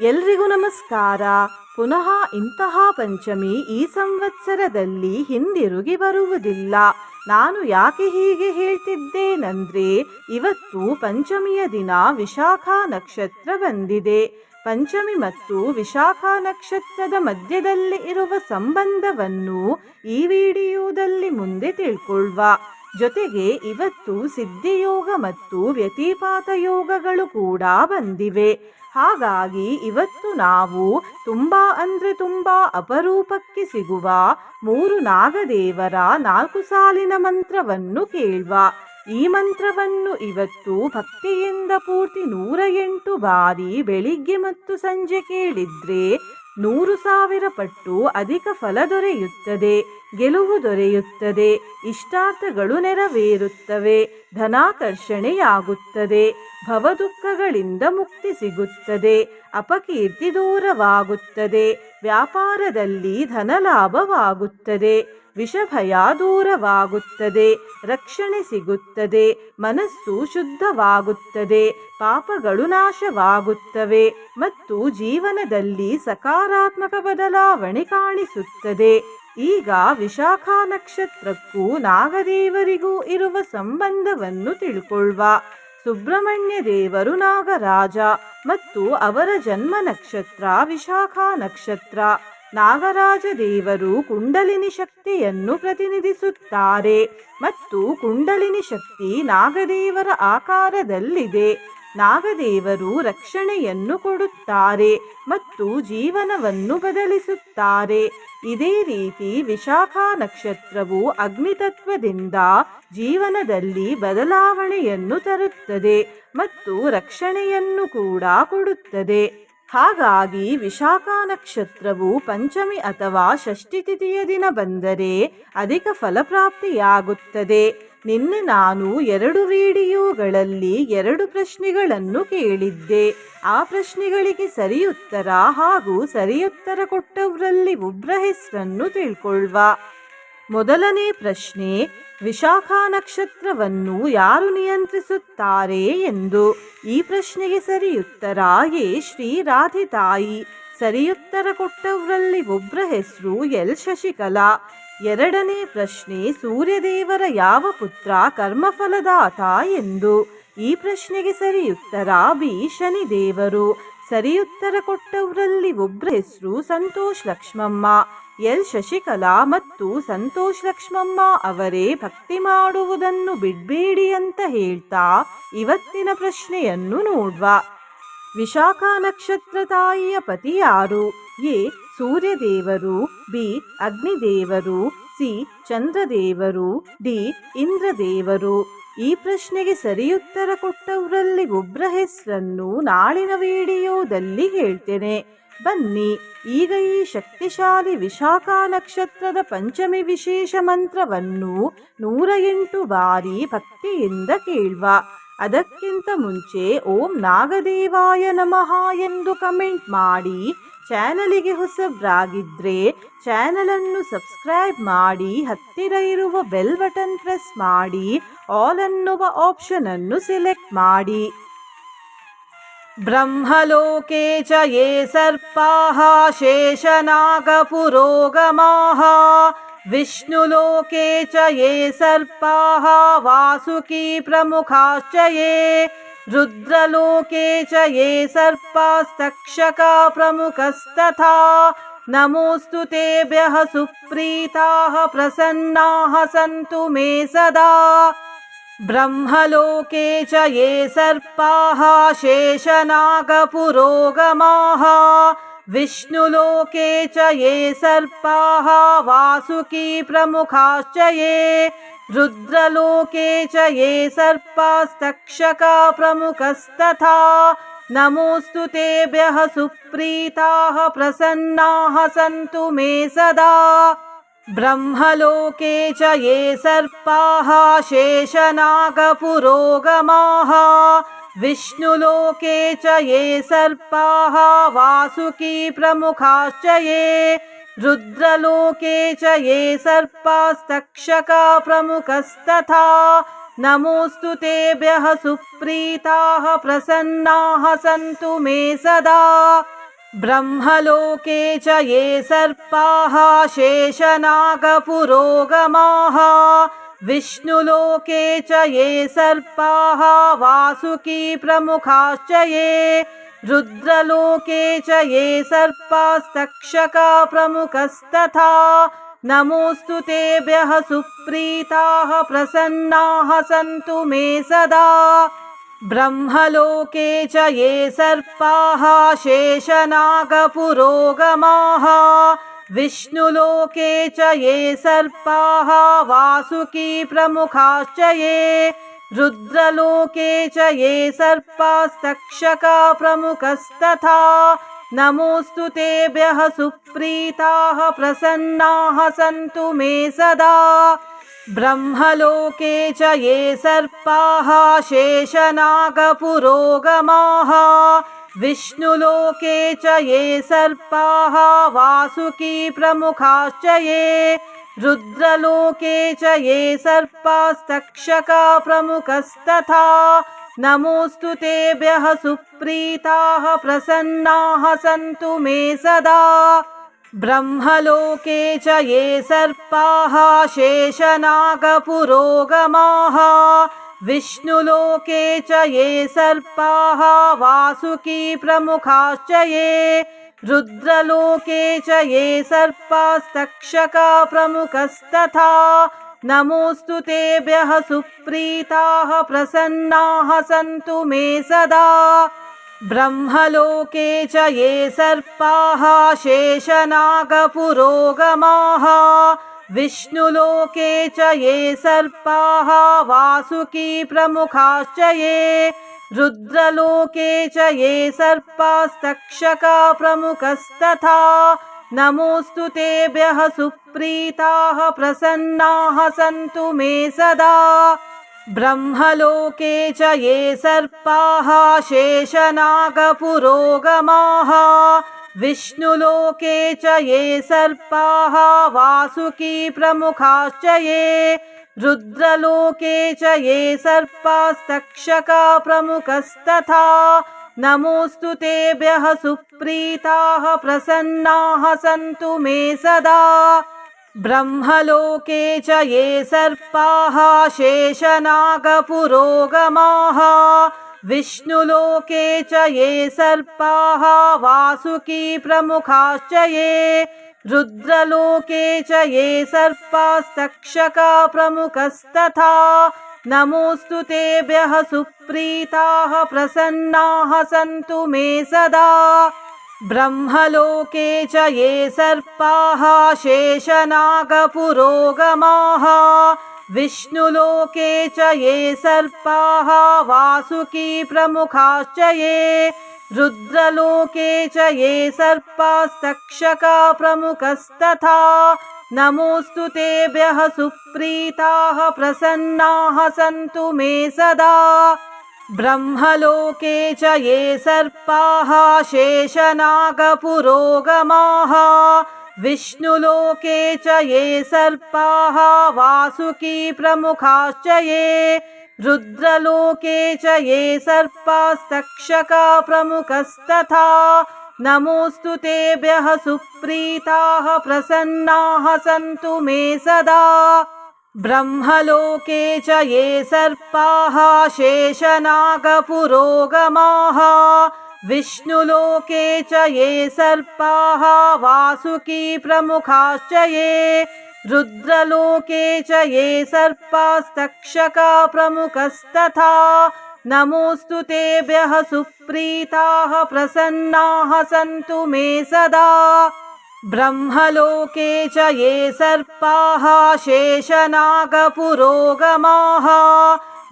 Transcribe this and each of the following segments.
ಎಲ್ರಿಗೂ ನಮಸ್ಕಾರ. ಪುನಃ ಇಂತಹ ಪಂಚಮಿ ಈ ಸಂವತ್ಸರದಲ್ಲಿ ಹಿಂದಿರುಗಿ ಬರುವುದಿಲ್ಲ. ನಾನು ಯಾಕೆ ಹೀಗೆ ಹೇಳ್ತಿದ್ದೇನೆಂದ್ರೆ, ಇವತ್ತು ಪಂಚಮಿಯ ದಿನ ವಿಶಾಖ ನಕ್ಷತ್ರ ಬಂದಿದೆ. ಪಂಚಮಿ ಮತ್ತು ವಿಶಾಖ ನಕ್ಷತ್ರದ ಮಧ್ಯದಲ್ಲಿ ಇರುವ ಸಂಬಂಧವನ್ನು ಈ ವಿಡಿಯೋದಲ್ಲಿ ಮುಂದೆ ತಿಳ್ಕೊಳ್ಳುವ. ಜೊತೆಗೆ ಇವತ್ತು ಸಿದ್ಧಿಯೋಗ ಮತ್ತು ವ್ಯತಿಪಾತ ಯೋಗಗಳು ಕೂಡ ಬಂದಿವೆ. ಹಾಗಾಗಿ ಇವತ್ತು ನಾವು ತುಂಬಾ ಅಪರೂಪಕ್ಕೆ ಸಿಗುವ 3 ನಾಗದೇವರ 4 ಸಾಲಿನ ಮಂತ್ರವನ್ನು ಕೇಳುವ. ಈ ಮಂತ್ರವನ್ನು ಇವತ್ತು ಭಕ್ತಿಯಿಂದ ಪೂರ್ತಿ 108 ಬಾರಿ ಬೆಳಿಗ್ಗೆ ಮತ್ತು ಸಂಜೆ ಕೇಳಿದ್ರೆ 100,000 ಪಟ್ಟು ಅಧಿಕ ಫಲ ದೊರೆಯುತ್ತದೆ, ಗೆಲುವು ದೊರೆಯುತ್ತದೆ, ಇಷ್ಟಾರ್ಥಗಳು ನೆರವೇರುತ್ತವೆ, ಧನಾಕರ್ಷಣೆಯಾಗುತ್ತದೆ, ಭವದುಃಖಗಳಿಂದ ಮುಕ್ತಿ ಸಿಗುತ್ತದೆ, ಅಪಕೀರ್ತಿ ದೂರವಾಗುತ್ತದೆ, ವ್ಯಾಪಾರದಲ್ಲಿ ಧನಲಾಭವಾಗುತ್ತದೆ, ವಿಷಭಯ ದೂರವಾಗುತ್ತದೆ, ರಕ್ಷಣೆ ಸಿಗುತ್ತದೆ, ಮನಸ್ಸು ಶುದ್ಧವಾಗುತ್ತದೆ, ಪಾಪಗಳು ನಾಶವಾಗುತ್ತವೆ ಮತ್ತು ಜೀವನದಲ್ಲಿ ಸಕಾರಾತ್ಮಕ ಬದಲಾವಣೆ ಕಾಣಿಸುತ್ತದೆ. ಈಗ ವಿಶಾಖ ನಕ್ಷತ್ರಕ್ಕೂ ನಾಗದೇವರಿಗೂ ಇರುವ ಸಂಬಂಧವನ್ನು ತಿಳ್ಕೊಳ್ಳುವ. ಸುಬ್ರಹ್ಮಣ್ಯ ದೇವರು ನಾಗರಾಜ ಮತ್ತು ಅವರ ಜನ್ಮ ನಕ್ಷತ್ರ ವಿಶಾಖ ನಕ್ಷತ್ರ. ನಾಗರಾಜ ದೇವರು ಕುಂಡಲಿನಿ ಶಕ್ತಿಯನ್ನು ಪ್ರತಿನಿಧಿಸುತ್ತಾರೆ ಮತ್ತು ಕುಂಡಲಿನಿ ಶಕ್ತಿ ನಾಗದೇವರ ಆಕಾರದಲ್ಲಿದೆ. ನಾಗದೇವರು ರಕ್ಷಣೆಯನ್ನು ಕೊಡುತ್ತಾರೆ ಮತ್ತು ಜೀವನವನ್ನು ಬದಲಿಸುತ್ತಾರೆ. ಇದೇ ರೀತಿ ವಿಶಾಖ ನಕ್ಷತ್ರವು ಅಗ್ನಿತತ್ವದಿಂದ ಜೀವನದಲ್ಲಿ ಬದಲಾವಣೆಯನ್ನು ತರುತ್ತದೆ ಮತ್ತು ರಕ್ಷಣೆಯನ್ನು ಕೂಡ ಕೊಡುತ್ತದೆ. ಹಾಗಾಗಿ ವಿಶಾಖ ನಕ್ಷತ್ರವು ಪಂಚಮಿ ಅಥವಾ ಷಷ್ಠಿ ತಿಥಿಯ ದಿನ ಬಂದರೆ ಅಧಿಕ ಫಲಪ್ರಾಪ್ತಿಯಾಗುತ್ತದೆ. ನಿನ್ನೆ ನಾನು 2 ವಿಡಿಯೋಗಳಲ್ಲಿ 2 ಪ್ರಶ್ನೆಗಳನ್ನು ಕೇಳಿದ್ದೆ. ಆ ಪ್ರಶ್ನೆಗಳಿಗೆ ಸರಿಯುತ್ತರ ಹಾಗೂ ಸರಿಯುತ್ತರ ಕೊಟ್ಟವರಲ್ಲಿ ಒಬ್ಬರ ಹೆಸರನ್ನು ತಿಳ್ಕೊಳ್ಳುವ. ಮೊದಲನೇ ಪ್ರಶ್ನೆ, ವಿಶಾಖ ನಕ್ಷತ್ರವನ್ನು ಯಾರು ನಿಯಂತ್ರಿಸುತ್ತಾರೆ ಎಂದು. ಈ ಪ್ರಶ್ನೆಗೆ ಸರಿಯುತ್ತರ ಎ ಶ್ರೀ ರಾಧಿತಾಯಿ. ಸರಿಯುತ್ತರ ಕೊಟ್ಟವರಲ್ಲಿ ಒಬ್ಬರ ಹೆಸರು ಎಲ್ ಶಶಿಕಲಾ. ಎರಡನೇ ಪ್ರಶ್ನೆ, ಸೂರ್ಯದೇವರ ಯಾವ ಪುತ್ರ ಕರ್ಮಫಲದಾತ ಎಂದು. ಈ ಪ್ರಶ್ನೆಗೆ ಸರಿಯುತ್ತರ ಬಿ ಶನಿದೇವರು. ಸರಿಯುತ್ತರ ಕೊಟ್ಟವರಲ್ಲಿ ಒಬ್ಬರ ಹೆಸರು ಸಂತೋಷ್ ಲಕ್ಷ್ಮಮ್ಮ. ಎಲ್ ಶಶಿಕಲಾ ಮತ್ತು ಸಂತೋಷ್ ಲಕ್ಷ್ಮಮ್ಮ ಅವರೇ ಭಕ್ತಿ ಮಾಡುವುದನ್ನು ಬಿಡಬೇಡಿ ಅಂತ ಹೇಳ್ತಾ ಇವತ್ತಿನ ಪ್ರಶ್ನೆಯನ್ನು ನೋಡುವ. ವಿಶಾಖ ನಕ್ಷತ್ರ ತಾಯಿಯ ಪತಿ ಯಾರು? ಎ ಸೂರ್ಯದೇವರು, ಬಿ ಅಗ್ನಿದೇವರು, ಸಿ ಚಂದ್ರದೇವರು, ಡಿ ಇಂದ್ರದೇವರು. ಈ ಪ್ರಶ್ನೆಗೆ ಸರಿಯುತ್ತರ ಕೊಟ್ಟವರಲ್ಲಿ ಒಬ್ಬರ ಹೆಸರನ್ನು ನಾಳಿನ ವಿಡಿಯೋದಲ್ಲಿ ಹೇಳ್ತೇನೆ. ಬನ್ನಿ ಈಗ ಈ ಶಕ್ತಿಶಾಲಿ ವಿಶಾಖ ನಕ್ಷತ್ರದ ಪಂಚಮಿ ವಿಶೇಷ ಮಂತ್ರವನ್ನು 108 ಬಾರಿ ಭಕ್ತಿಯಿಂದ ಕೇಳುವ. ಅದಕ್ಕಿಂತ ಮುಂಚೆ ಓಂ ನಾಗದೇವಾಯ ನಮಃ ಎಂದು ಕಮೆಂಟ್ ಮಾಡಿ. ಚಾನಲಿಗೆ ಹೊಸಬ್ರಾಗಿದ್ರೆ ಚಾನಲನ್ನು ಸಬ್ಸ್ಕ್ರೈಬ್ ಮಾಡಿ, ಹತ್ತಿರ ಇರುವ ಬೆಲ್ ಬಟನ್ ಪ್ರೆಸ್ ಮಾಡಿ, ಆಲ್ ಅನ್ನುವ ಆಪ್ಷನ್ ಅನ್ನು ಸೆಲೆಕ್ಟ್ ಮಾಡಿ. ಬ್ರಹ್ಮಲೋಕೆ ಚ ಯೇ ಸರ್ಪಾಃ ಶೇಷನಾಗಪುರೋಗಮಾಃ ವಿಷ್ಣುಲೋಕೆ ಚ ಯೇ ಸರ್ಪಾಃ ವಾಸುಕಿ ಪ್ರಮುಖಾಶ್ಚ ಯೇ ರುದ್ರಲೋಕೆ ಚ ಯೇ ಸರ್ಪಾಸ್ತಕ್ಷಕಾ ಪ್ರಮುಖಸ್ತಥಾ ನಮೋऽस्तु ತೇಭ್ಯಃ ಸುಪ್ರೀತಾಃ ಪ್ರಸನ್ನಾಃ ಸಂತು ಮೇ ಸದಾ. ಬ್ರಹ್ಮಲೋಕೆ ಚ ಯೇ ಸರ್ಪಾಃ ಶೇಷನಾಗಪುರೋಗಮಾಃ ವಿಷ್ಣುಲೋಕೆ ಚ ಯೇ ಸರ್ಪಾಃ ವಾಸುಕಿ ಪ್ರಮುಖಾಶ್ಚ ಯೇ ರುದ್ರಲೋಕೆ ಚ ಯೇ ಸರ್ಪಾಸ್ತಕ್ಷಕಾ ಪ್ರಮುಖಸ್ತಥಾ ನಮೋऽस्तु ತೇಭ್ಯಃ ಸುಪ್ರೀತಾಃ ಪ್ರಸನ್ನಾಃ ಸಂತು ಮೇ ಸದಾ. ಬ್ರಹ್ಮಲೋಕೆ ಚ ಯೇ ಸರ್ಪಾಃ ಶೇಷನಾಗಪುರೋಗಮಾಃ ವಿಷ್ಣುಲೋಕೆ ಚ ಯೇ ಸರ್ಪಾಃ ವಾಸುಕಿ ಪ್ರಮುಖಾಶ್ಚ ಯೇ ರುದ್ರಲೋಕೆ ಚ ಯೇ ಸರ್ಪಾಸ್ತಕ್ಷಕಾ ಪ್ರಮುಖಸ್ತಥಾ ನಮೋऽस्तु ತೇಭ್ಯಃ ಸುಪ್ರೀತಾಃ ಪ್ರಸನ್ನಾಃ ಸಂತು ಮೇ ಸದಾ. ब्रह्मलोके च ये सर्पाः शेषनागपुरोगमाः विष्णुलोके च ये सर्पाः वासुकी प्रमुखाश्च ये रुद्रलोके च ये सर्पास्तक्षका प्रमुखस्तथा नमोऽस्तु तेभ्यः सुप्रीताः प्रसन्नाः सन्तु मे सदा। ब्रह्मलोके च ये सर्पाः शेषनागपुरोगमाः विष्णुलोके च ये सर्पाः वासुकी प्रमुखाश्च ये रुद्रलोके च ये सर्पास्तक्षका प्रमुखस्तथा नमोऽस्तु तेभ्यः सुप्रीताः प्रसन्नाः सन्तु मे सदा। ब्रह्मलोके च ये सर्पाः शेषनागपुरोगमाः विष्णुलोके च ये सर्पाः वासुकी प्रमुखाश्च ये रुद्रलोके च ये सर्पास्तक्षका प्रमुखस्तथा नमोऽस्तु तेभ्यः सुप्रीताः प्रसन्नाः सन्तु मे सदा। ब्रह्मलोके च ये सर्पाः शेषनागपुरोगमाः विष्णुलोके च ये सर्पाः वासुकी प्रमुखाश्च ये रुद्रलोके च ये सर्पास्तक्षका प्रमुखस्तथा नमोऽस्तु तेभ्यः सुप्रीताः प्रसन्नाः सन्तु मे सदा। ब्रह्मलोके च ये सर्पाः शेषनागपुरोगमाः विष्णुलोके च ये सर्पाः वासुकी प्रमुखाश्च ये रुद्रलोके च ये सर्पास्तक्षका प्रमुखस्तथा नमोऽस्तु तेभ्यः सुप्रीताः प्रसन्नाः सन्तु मे सदा। ब्रह्मलोके च ये सर्पाः शेषनागपुरोगमाः विष्णुलोके च ये सर्पाः वासुकी प्रमुखाश्च ये रुद्रलोके च ये सर्पास्तक्षका प्रमुखस्तथा नमोऽस्तु तेभ्यः सुप्रीताः प्रसन्नाः सन्तु मे सदा। ब्रह्मलोके च ये सर्पाः शेषनागपुरोगमाः विष्णुलोके च ये सर्पाः वासुकी प्रमुखाश्च ये रुद्रलोके च ये सर्पास्तक्षका प्रमुखस्तथा नमोऽस्तु तेभ्यः सुप्रीताः प्रसन्नाः सन्तु मे सदा। ब्रह्मलोके च ये सर्पाः शेषनागपुरोगमाः विष्णुलोके च ये सर्पाः वासुकी प्रमुखाश्च ये रुद्रलोके च ये सर्पास्तक्षका प्रमुखस्तथा नमोऽस्तु तेभ्यः सुप्रीताः प्रसन्नाः सन्तु मे सदा। ब्रह्मलोके च ये सर्पाः शेषनागपुरोगमाः विष्णुलोके च ये सर्पाः वासुकी प्रमुखाश्च ये रुद्रलोके च ये सर्पास्तक्षका प्रमुखस्तथा नमोऽस्तु तेभ्यः सुप्रीताः प्रसन्नाः सन्तु मे सदा। ब्रह्मलोके च ये सर्पाः शेषनागपुरोगमाः विष्णुलोके च ये सर्पाः वासुकी प्रमुखाश्च ये रुद्रलोके च ये सर्पास्तक्षका प्रमुखस्तथा नमोऽस्तु तेभ्यः सुप्रीताः प्रसन्नाः सन्तु मे सदा। ब्रह्मलोके च ये सर्पाः शेषनागपुरोगमाः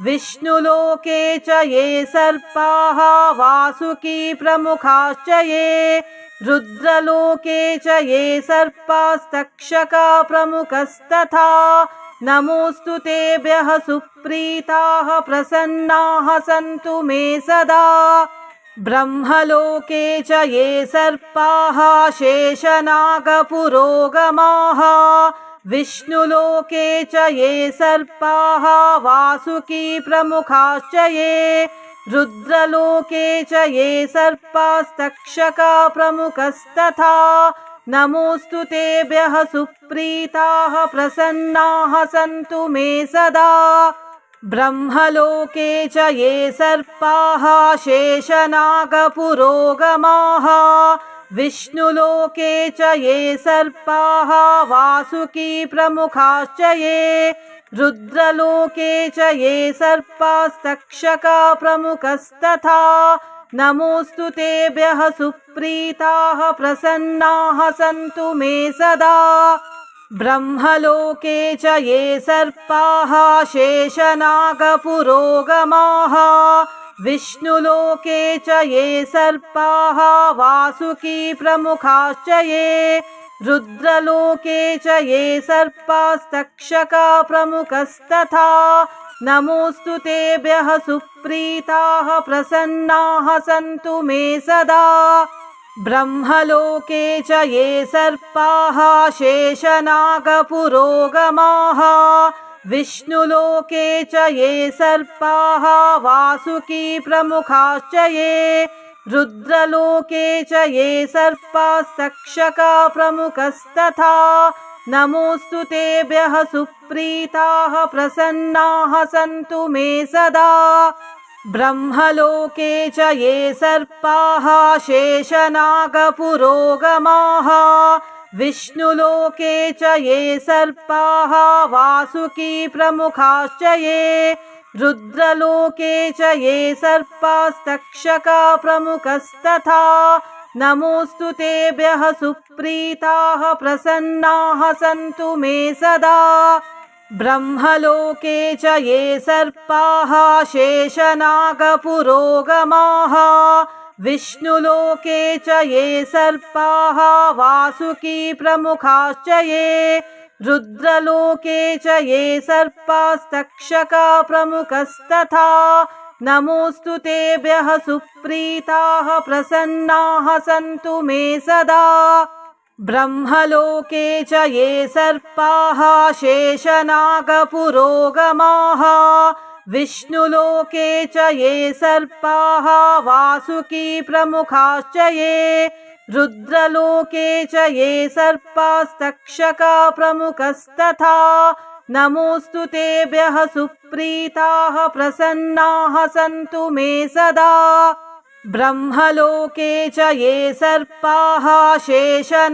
विष्णुलोके च ये सर्पाः वासुकी प्रमुखाश्च ये रुद्रलोके च ये सर्पास्तक्षका प्रमुखस्तथा नमोऽस्तु तेभ्यः सुप्रीताः प्रसन्नाः सन्तु मे सदा। ब्रह्मलोके च ये सर्पाः शेषनागपुरोगमाः विष्णुलोके च ये सर्पाः वासुकी प्रमुखाश्च ये रुद्रलोके च ये सर्पास्तक्षका प्रमुखस्तथा नमोऽस्तु तेभ्यः सुप्रीताः प्रसन्नाः सन्तु मे सदा ब्रह्मलोके च ये सर्पाः शेषनागपुरोगमाः विष्णुलोके च ये सर्पाः वासुकी प्रमुखाश्च ये रुद्रलोके च ये सर्पास्तक्षका प्रमुखस्तथा नमोऽस्तु तेभ्यः सुप्रीताः प्रसन्नाः सन्तु मे सदा ब्रह्मलोके च ये सर्पाः शेषनागपुरोगमाः विष्णुलोके च ये सर्पाः वासुकी प्रमुखाश्च ये रुद्रलोके च ये सर्पास्तक्षका प्रमुखस्तथा नमोऽस्तु तेभ्यः सुप्रीताः प्रसन्नाः सन्तु मे सदा ब्रह्मलोके च ये सर्पाः शेषनागपुरोगमाः विष्णुलोके च ये सर्पाः वासुकी प्रमुखाश्च ये रुद्रलोके च ये सर्पास्तक्षका प्रमुखस्तथा नमोऽस्तु तेभ्यः सुप्रीताः प्रसन्नाः सन्तु मे सदा ब्रह्मलोके च ये सर्पाः शेषनागपुरोगमाः विष्णुलोके च ये सर्पाः वासुकी प्रमुखाश्च ये रुद्रलोके च ये सर्पास्तक्षका प्रमुखस्तथा नमोऽस्तु तेभ्यः सुप्रीताः प्रसन्नाः सन्तु मे सदा ब्रह्मलोके च ये सर्पाः शेषनागपुरोगमाः विष्णुलोके च ये सर्पाः वासुकी प्रमुखाश्च ये रुद्रलोके च ये सर्पास्तक्षका प्रमुखस्तथा नमोऽस्तु तेभ्यः सुप्रीताः प्रसन्नाः सन्तु मे सदा ब्रह्मलोके च ये सर्पाः शेषनागपुरोगमाः विष्णुलोके च ये सर्पाः वासुकी प्रमुखाश्च ये रुद्रलोके च ये सर्पास्तक्षका प्रमुखस्तथा नमोऽस्तु तेभ्यः सुप्रीताः प्रसन्नाः सन्तु मे सदा ब्रह्मलोके च ये सर्पाः शेषनागपुरोगमाः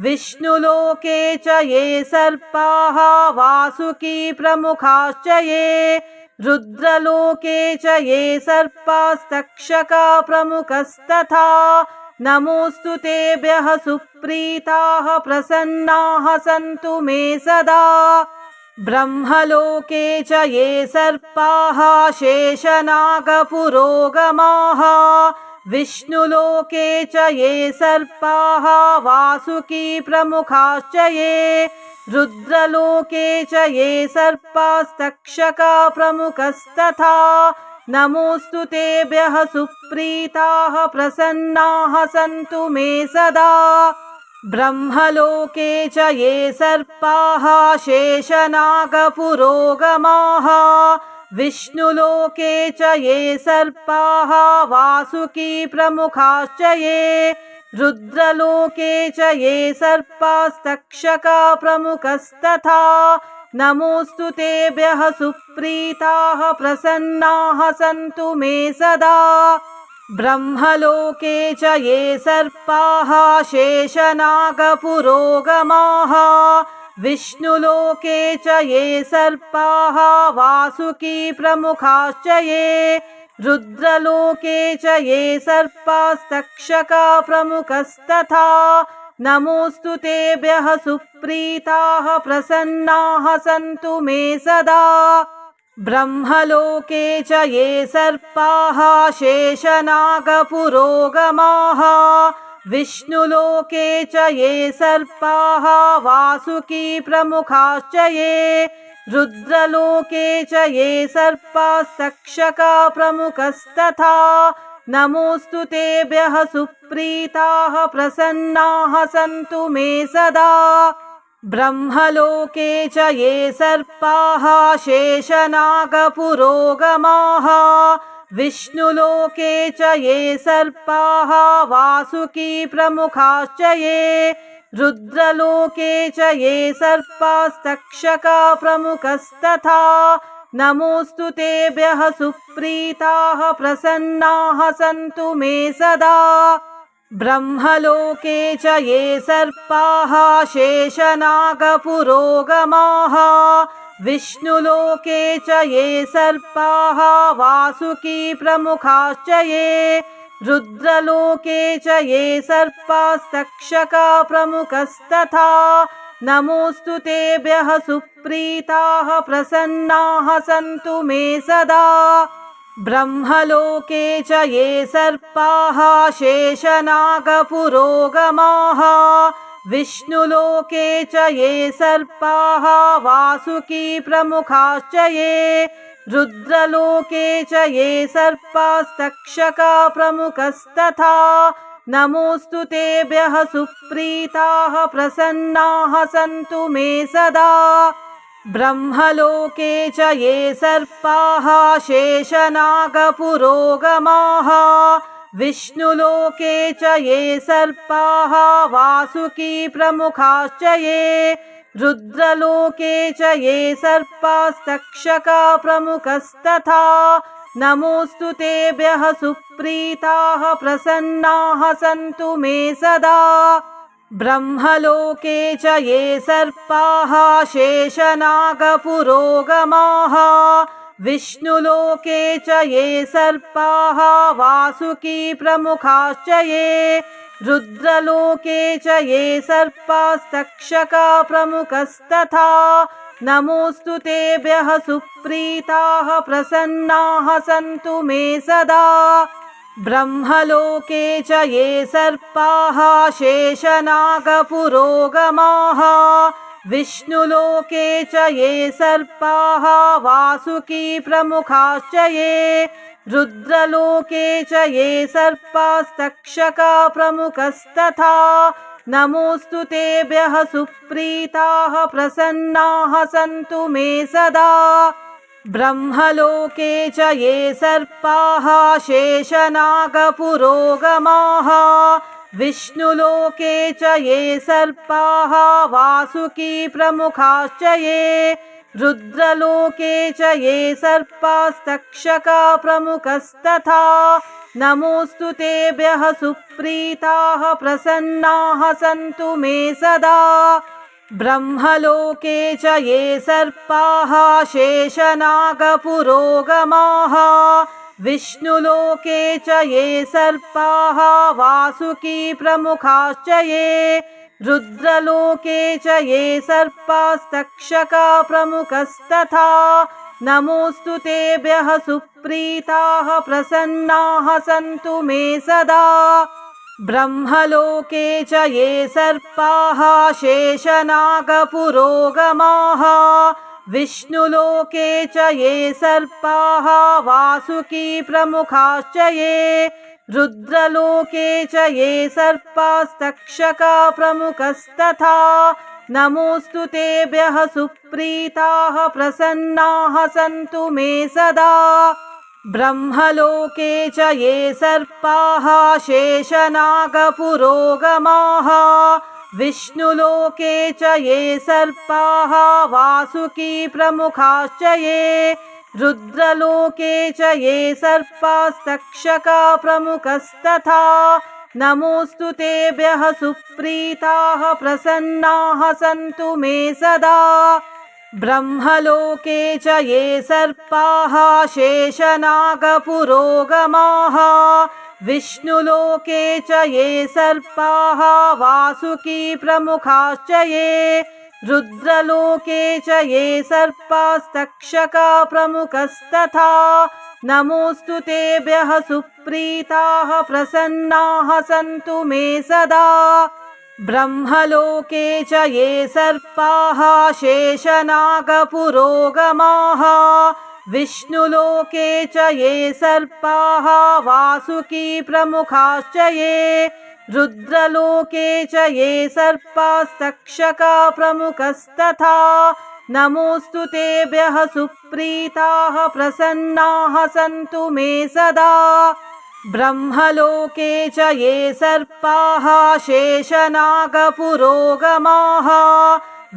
विष्णुलोके च ये सर्पाः वासुकी प्रमुखाश्च ये रुद्रलोके च ये सर्पास्तक्षका प्रमुखस्तथा नमोऽस्तु तेभ्यः सुप्रीताः प्रसन्नाः सन्तु मे सदा ब्रह्मलोके च ये सर्पाः शेषनागपुरोगमाः विष्णुलोके च ये सर्पाः वासुकी प्रमुखाश्च ये रुद्रलोके च ये सर्पास्तक्षका प्रमुखस्तथा नमोऽस्तु तेभ्यः सुप्रीताः प्रसन्नाः सन्तु मे सदा ब्रह्मलोके च ये सर्पाः शेषनागपुरोगमाः विष्णुलोके च ये सर्पाः वासुकी प्रमुखाश्च ये रुद्रलोके च ये सर्पास्तक्षका प्रमुखस्तथा नमोऽस्तु तेभ्यः सुप्रीताः प्रसन्नाः सन्तु मे सदा ब्रह्मलोके च ये सर्पाः शेषनागपुरोगमाः विष्णुलोके च ये सर्पाः वासुकी प्रमुखाश्च ये रुद्रलोके च ये सर्पास्तक्षका प्रमुखस्तथा नमोऽस्तु तेभ्यः सुप्रीताः प्रसन्नाः सन्तु मे सदा ब्रह्मलोके च ये सर्पाः शेषनागपुरोगमाः विष्णुलोके च ये सर्पाः वासुकी प्रमुखाश्च ये रुद्रलोके च ये सर्पास्तक्षका प्रमुखस्तथा नमोऽस्तु तेभ्यः सुप्रीताः प्रसन्नाः सन्तु मे सदा ब्रह्मलोके च ये सर्पाः शेषनागपुरोगमाः विष्णुलोके च ये सर्पाः वासुकी प्रमुखाश्च ये रुद्रलोके च ये सर्पास्तक्षका प्रमुखस्तथा नमोऽस्तु तेभ्यः सुप्रीताः प्रसन्नाः सन्तु मे सदा। ब्रह्मलोके च ये सर्पाः शेषनागपुरोगमाः विष्णुलोके च ये सर्पाः वासुकी प्रमुखाश्च ये रुद्रलोके च ये सर्पास्तक्षका प्रमुखस्तथा नमोऽस्तु तेभ्यः सुप्रीताः प्रसन्नाः सन्तु मे सदा। ब्रह्मलोके च ये सर्पाः शेषनागपुरोगमाः विष्णुलोके च ये सर्पाः वासुकी प्रमुखाश्च ये रुद्रलोके च ये सर्पास्तक्षका प्रमुखस्तथा नमोऽस्तु तेभ्यः सुप्रीताः प्रसन्नाः सन्तु मे सदा। ब्रह्मलोके च ये सर्पाः शेषनागपुरोगमाः विष्णुलोके च ये सर्पाः वासुकी प्रमुखाश्च ये रुद्रलोके च ये सर्पास्तक्षका प्रमुखस्तथा नमोऽस्तु तेभ्यः सुप्रीताः प्रसन्नाः सन्तु मे सदा। ब्रह्मलोके च ये सर्पाः शेषनागपुरोगमाः विष्णुलोके च ये सर्पाः वासुकी प्रमुखाश्च ये रुद्रलोके च ये सर्पास्तक्षका प्रमुखस्तथा नमोऽस्तु तेभ्यः सुप्रीताः प्रसन्नाः सन्तु मे सदा। ब्रह्मलोके च ये सर्पाः शेषनागपुरोगमाः विष्णुलोके च ये सर्पाः वासुकी प्रमुखाश्च ये रुद्रलोके च ये सर्पास्तक्षका प्रमुखस्तथा नमोऽस्तु तेभ्यः सुप्रीताः प्रसन्नाः सन्तु मे सदा। ब्रह्मलोके च ये सर्पाः शेषनागपुरोगमाः विष्णुलोके च ये सर्पाः वासुकी प्रमुखाश्च ये रुद्रलोके च ये सर्पास्तक्षका प्रमुखस्तथा नमोऽस्तु तेभ्यः सुप्रीताः प्रसन्नाः सन्तु मे सदा। ब्रह्मलोके च ये सर्पाः शेषनागपुरोगमाः विष्णुलोके च ये सर्पाः वासुकी प्रमुखाश्च ये रुद्रलोके च ये सर्पास्तक्षका प्रमुखस्तथा नमोऽस्तु तेभ्यः सुप्रीताः प्रसन्नाः सन्तु मे सदा। ब्रह्मलोके च ये सर्पाः शेषनागपुरोगमाः विष्णुलोके च ये सर्पाः वासुकी प्रमुखाश्च ये रुद्रलोके च ये सर्पास्तक्षका प्रमुखस्तथा नमोऽस्तु तेभ्यः सुप्रीताः प्रसन्नाः सन्तु मे सदा। ब्रह्मलोके च ये सर्पाः शेषनागपुरोगमाः विष्णुलोके च ये सर्पाः वासुकी प्रमुखाश्च ये रुद्रलोके च ये सर्पास्तक्षका प्रमुखस्तथा नमोऽस्तु तेभ्यः सुप्रीताः प्रसन्नाः सन्तु मे सदा। ब्रह्मलोके च ये सर्पाः शेषनागपुरोगमाः विष्णुलोके च ये सर्पाः वासुकी प्रमुखाश्च ये रुद्रलोके च ये सर्पास्तक्षका प्रमुखस्तथा नमोऽस्तु तेभ्यः सुप्रीताः प्रसन्नाः सन्तु मे सदा। ब्रह्मलोके च ये सर्पाः शेषनागपुरोगमाः विष्णुलोके च ये सर्पाः वासुकी प्रमुखाश्च ये रुद्रलोके च ये सर्पास्तक्षका प्रमुखस्तथा नमोऽस्तु तेभ्यः सुप्रीताः प्रसन्नाः सन्तु मे सदा। ब्रह्मलोके च ये सर्पाः शेषनागपुरोगमाः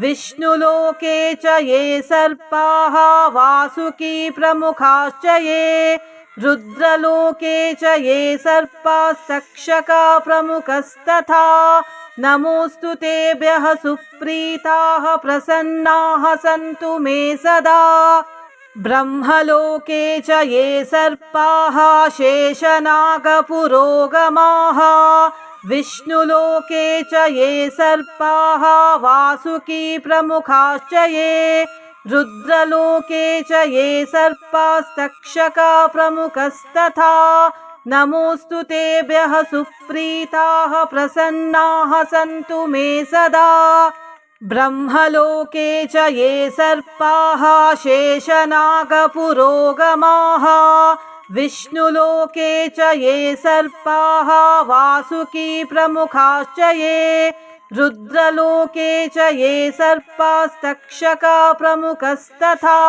विष्णुलोके च ये सर्पाः वासुकी प्रमुखाश्च ये रुद्रलोके च ये सर्पास्तक्षका प्रमुखस्तथा नमोऽस्तु तेभ्यः सुप्रीताः प्रसन्नाः सन्तु मे सदा। ब्रह्मलोके च ये सर्पाः शेषनागपुरोगमाः विष्णुलोके च ये सर्पाः वासुकी प्रमुखाश्च ये रुद्रलोके च ये सर्पास्तक्षका प्रमुखस्तथा नमोऽस्तु तेभ्यः सुप्रीताः प्रसन्नाः सन्तु मे सदा। ब्रह्मलोके च ये सर्पाः शेषनागपुरोगमाः विष्णुलोके च ये सर्पाः वासुकी प्रमुखाश्च ये रुद्रलोके च ये सर्पास्तक्षका प्रमुखस्तथा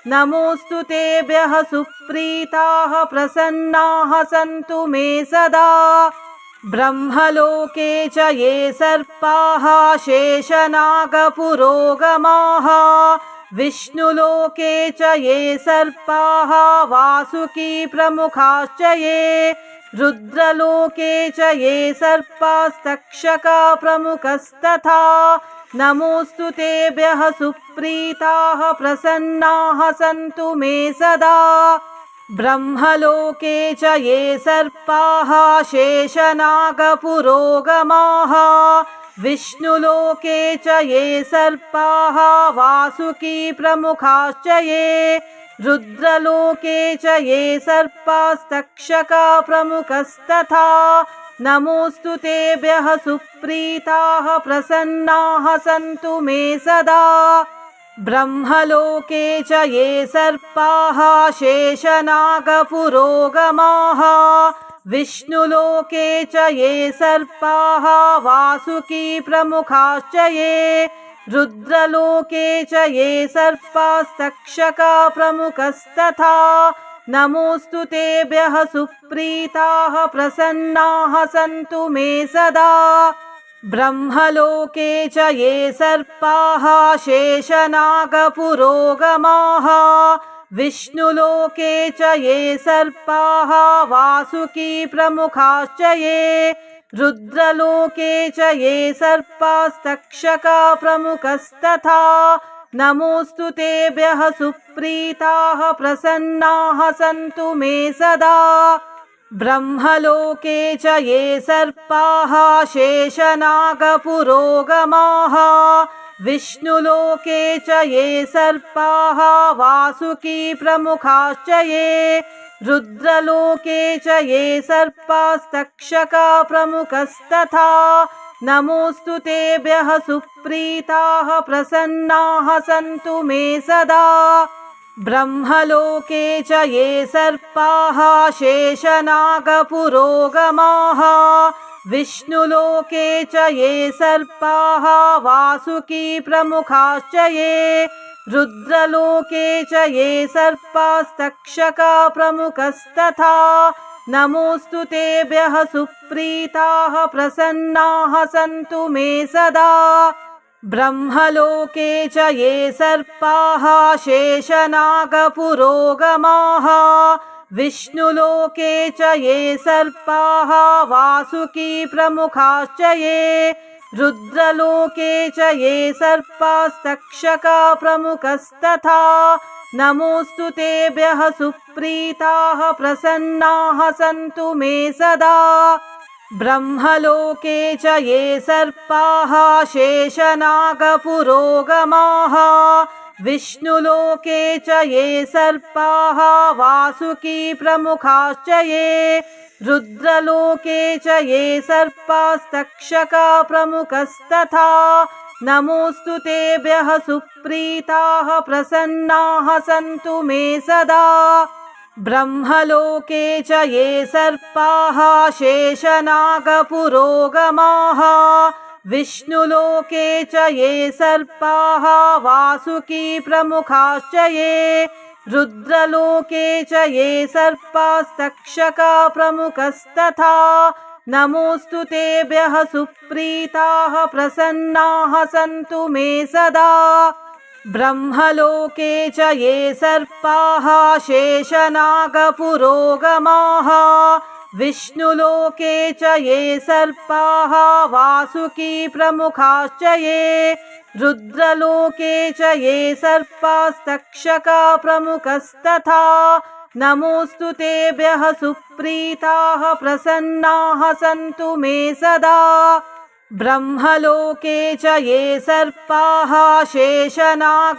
नमोऽस्तु तेभ्यः सुप्रीताः प्रसन्नाः सन्तु मे सदा। ब्रह्मलोके च ये सर्पाः शेषनागपुरोगमाः विष्णुलोके च ये सर्पाः वासुकी प्रमुखाश्च ये रुद्रलोके च ये सर्पास्तक्षका प्रमुखस्तथा नमोऽस्तु तेभ्यः सुप्रीताः प्रसन्नाः सन्तु मे सदा। ब्रह्मलोके च ये सर्पाः शेषनागपुरोगमाः विष्णुलोके च ये सर्पाः वासुकी प्रमुखाश्च ये रुद्रलोके च ये सर्पास्तक्षका प्रमुखस्तथा नमोऽस्तु तेभ्यः सुप्रीताः प्रसन्नाः सन्तु मे सदा। ब्रह्मलोके च ये सर्पाः शेषनागपुरोगमाः विष्णुलोके च ये सर्पाः वासुकी प्रमुखाश्च ये रुद्रलोके च ये सर्पास्तक्षका प्रमुखस्तथा नमोऽस्तु तेभ्यः सुप्रीताः प्रसन्नाः सन्तु मे सदा। ब्रह्मलोके च ये सर्पाः शेषनागपुरोगमाः विष्णुलोके च ये सर्पाः वासुकी प्रमुखाश्च ये रुद्रलोके च ये सर्पास्तक्षका प्रमुखस्तथा नमोऽस्तु तेभ्यः सुप्रीताः प्रसन्नाः सन्तु मे सदा। ब्रह्मलोके च ये सर्पाः शेषनागपुरोगमाः विष्णुलोके च ये सर्पाः वासुकी प्रमुखाश्च ये रुद्रलोके च ये सर्पास्तक्षका प्रमुखस्तथा नमोऽस्तु तेभ्यः सुप्रीताः प्रसन्नाः सन्तु मे सदा। ब्रह्मलोके च ये सर्पाः शेषनागपुरोगमाः विष्णुलोके च ये सर्पाः वासुकी प्रमुखाश्च ये रुद्रलोके च ये सर्पास्तक्षका प्रमुखस्तथा नमोऽस्तु तेभ्यः सुप्रीताः प्रसन्नाः सन्तु मे सदा। ब्रह्मलोके च ये सर्पाः शेषनागपुरोगमाः विष्णुलोके च ये सर्पाः वासुकी प्रमुखाश्च ये रुद्रलोके च ये सर्पास्तक्षका प्रमुखस्तथा नमोऽस्तु तेभ्यः सुप्रीताः प्रसन्नाः सन्तु मे सदा। ब्रह्मलोके च ये सर्पाः शेषनागपुरोगमाः विष्णुलोके च ये सर्पाः वासुकी प्रमुखाश्च ये रुद्रलोके च ये सर्पास्तक्षका प्रमुखस्तथा नमोऽस्तु तेभ्यः सुप्रीताः प्रसन्नाः सन्तु मे सदा। ब्रह्मलोके च ये सर्पाः शेषनागपुरोगमाः विष्णुलोके च ये सर्पाः वासुकी प्रमुखाश्च ये रुद्रलोके च ये सर्पास्तक्षका प्रमुखस्तथा नमोऽस्तु तेभ्यः सुप्रीताः प्रसन्नाः सन्तु मे सदा। ब्रह्मलोके च ये सर्पाः शेषनागपुरोगमाः विष्णुलोके च ये सर्पाः वासुकी प्रमुखाश्च ये रुद्रलोके च ये सर्पास्तक्षका प्रमुखस्तथा नमोऽस्तु तेभ्यः सुप्रीताः प्रसन्नाः सन्तु मे सदा। ब्रह्मलोके च ये सर्पाः शेषनागपुरोगमाः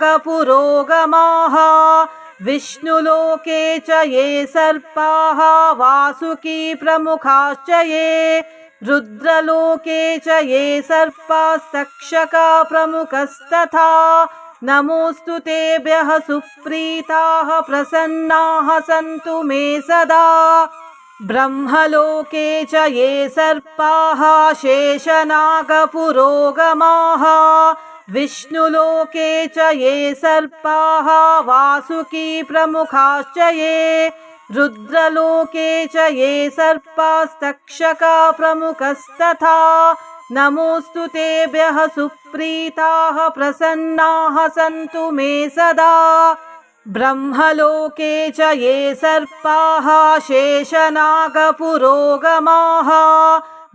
विष्णुलोके च ये सर्पाः वासुकी प्रमुखाश्च ये रुद्रलोके च ये सर्पास्तक्षका प्रमुखस्तथा नमोऽस्तु तेभ्यः सुप्रीताः प्रसन्नाः सन्तु मे सदा। ब्रह्मलोके च ये सर्पाः शेषनागपुरोगमाः विष्णुलोके च ये सर्पाः वासुकी प्रमुखाश्च ये रुद्रलोके च ये सर्पास्तक्षका प्रमुखस्तथा नमोऽस्तु तेभ्यः सुप्रीताः प्रसन्नाः सन्तु मे सदा। ब्रह्मलोके च ये सर्पाः शेषनागपुरोगमाः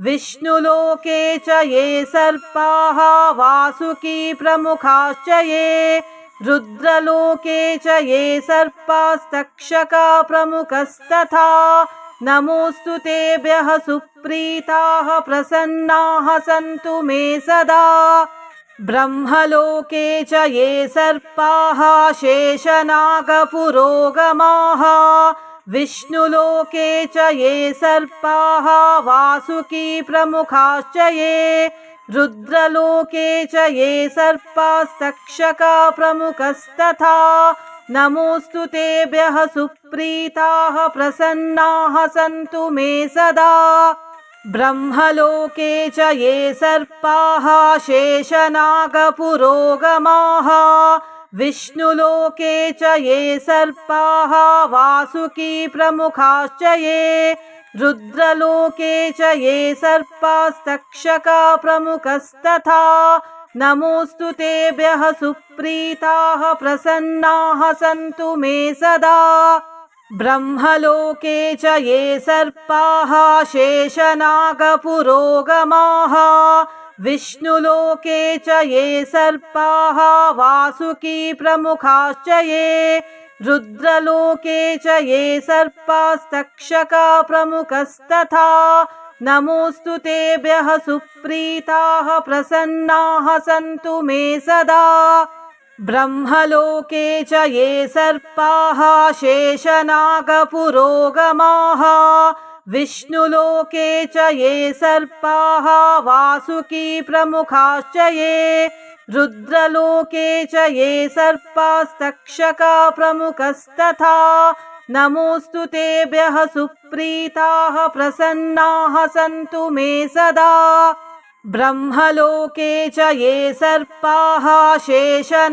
विष्णुलोके च ये सर्पाः वासुकी प्रमुखाश्च ये रुद्रलोके च ये सर्पास्तक्षका प्रमुखस्तथा नमोऽस्तु तेभ्यः सुप्रीताः प्रसन्नाः सन्तु मे सदा। ब्रह्मलोके च ये सर्पाः शेषनागपुरोगमाः विष्णुलोके च ये सर्पाः वासुकी प्रमुखाश्च ये रुद्रलोके च ये सर्पास्तक्षका प्रमुखस्तथा नमोऽस्तु तेभ्यः सुप्रीताः प्रसन्नाः सन्तु मे सदा। ब्रह्मलोके च ये सर्पाः शेषनागपुरोगमाः विष्णुलोके च ये सर्पाः वासुकी प्रमुखाश्च ये रुद्रलोके च ये सर्पास्तक्षका प्रमुखस्तथा नमोऽस्तु तेभ्यः सुप्रीताः प्रसन्नाः सन्तु मे सदा। ब्रह्मलोके च ये सर्पाः शेषनागपुरोगमाः विष्णुलोके च ये सर्पाः वासुकी प्रमुखाश्च ये रुद्रलोके च ये सर्पास्तक्षका प्रमुखस्तथा नमोऽस्तु तेभ्यः सुप्रीताः प्रसन्नाः सन्तु मे सदा। ब्रह्मलोके च ये सर्पाः शेषनागपुरोगमाः विष्णुलोके च ये सर्पाः वासुकी प्रमुखाश्च ये रुद्रलोके च ये सर्पास्तक्षका प्रमुखस्तथा नमोऽस्तु तेभ्यः सुप्रीताः प्रसन्नाः सन्तु मे सदा। ब्रह्मलोके च ये सर्पाः शेषनागपुरोगमाः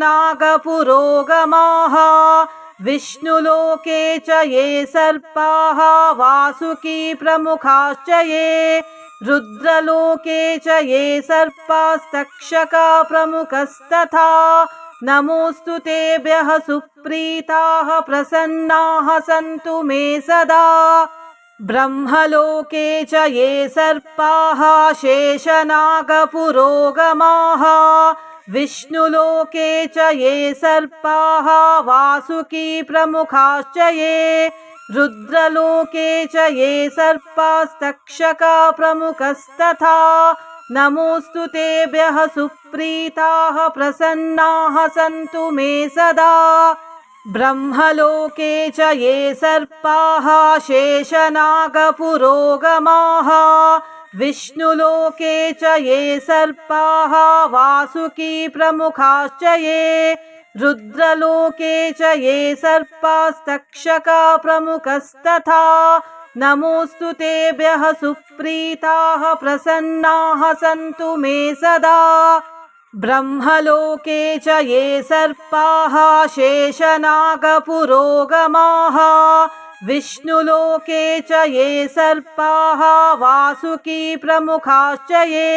विष्णुलोके च ये सर्पाः वासुकी प्रमुखाश्च ये रुद्रलोके च ये सर्पास्तक्षका प्रमुखस्तथा नमोऽस्तु तेभ्यः सुप्रीताः प्रसन्नाः सन्तु मे सदा। ब्रह्मलोके च ये सर्पाः शेषनागपुरोगमाः विष्णुलोके च ये सर्पाः वासुकी प्रमुखाश्च ये रुद्रलोके च ये सर्पास्तक्षका प्रमुखस्तथा नमोऽस्तु तेभ्यः सुप्रीताः प्रसन्नाः सन्तु मे सदा। ब्रह्मलोके च ये सर्पाः शेषनागपुरोगमाः विष्णुलोके च ये सर्पाः वासुकी प्रमुखाश्च ये रुद्रलोके च ये सर्पास्तक्षका प्रमुखस्तथा नमोऽस्तु तेभ्यः सुप्रीताः प्रसन्नाः सन्तु मे सदा। ब्रह्मलोके च ये सर्पाः शेषनागपुरोगमाः विष्णुलोके च ये सर्पाः वासुकी प्रमुखाश्च ये